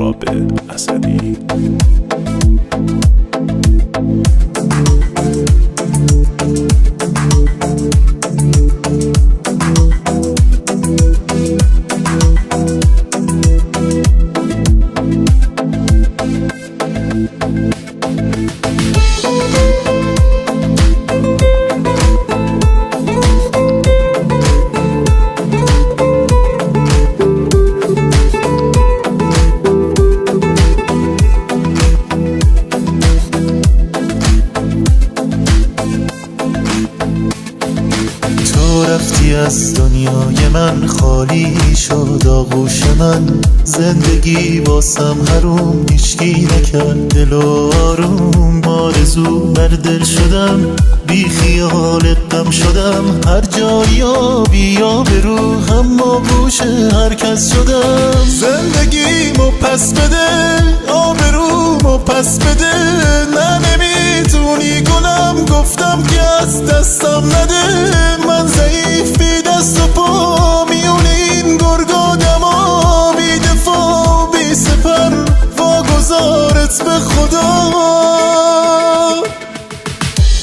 سهراب حسنی. رفتی از دنیای من، خالی شد آغوش من. زندگی واسم حروم، هیچکی نکرد دل و آروم. آرزو بر دل شدم، بی خیال غم شدم. هر جایی بیا به رو، اما گوش هر کس شدم. زندگیمو پس بده، آبرومو پس بده. نه نمیتونی گلم، گفتم که از دستم نده. من ضعیف بی دست و پا، میون این گرگا دما. بی دفاع بی سپر، واگذارت به خدا.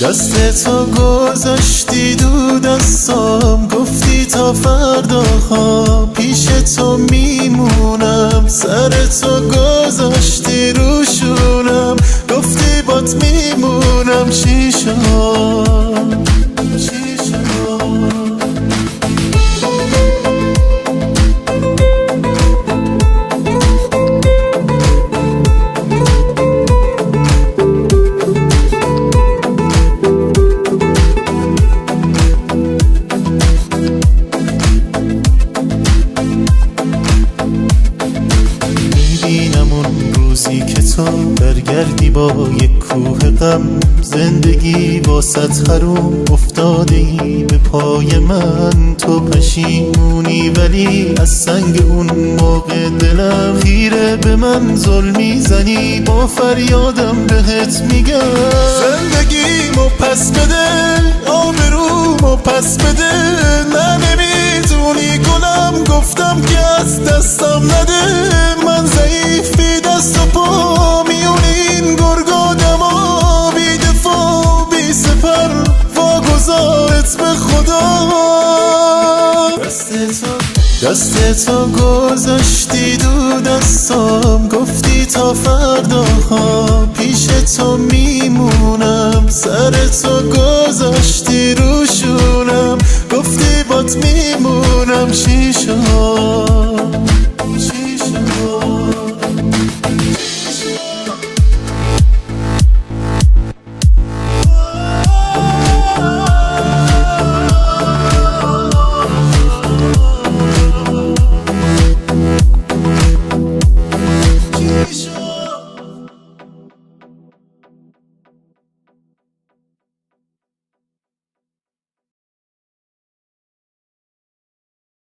دستتو گذاشتی دو دستام، گفتی تا فردا ها پیش تو میمونم. سرتو گذاشتی رو شونم، گفتی بات میمونم. چی شد؟ میبینم اون روزی که تو برگردی با یک کوه غم. زندگی واسط حروم، افتاده ای به پای من. تو پشیمونی ولی از سنگ اون موقع دلم. خیره به من ظلمی زنی، با فریادم بهت میگم. زندگیمو پس بده، آبرومو پس بده. نه نمیتونی گلم، گفتم که از دستم نده. من ضعیف بی دست و پا، میون این گرگا دما. بی دفاع بی سپر، واگذارت به خدا. دستتو گذاشتی دو دستام، گفتی تا فردا ها پیش تو میمونم. سرتو گذاشتی رو شونم، گفتی بات میمونم. چی شد؟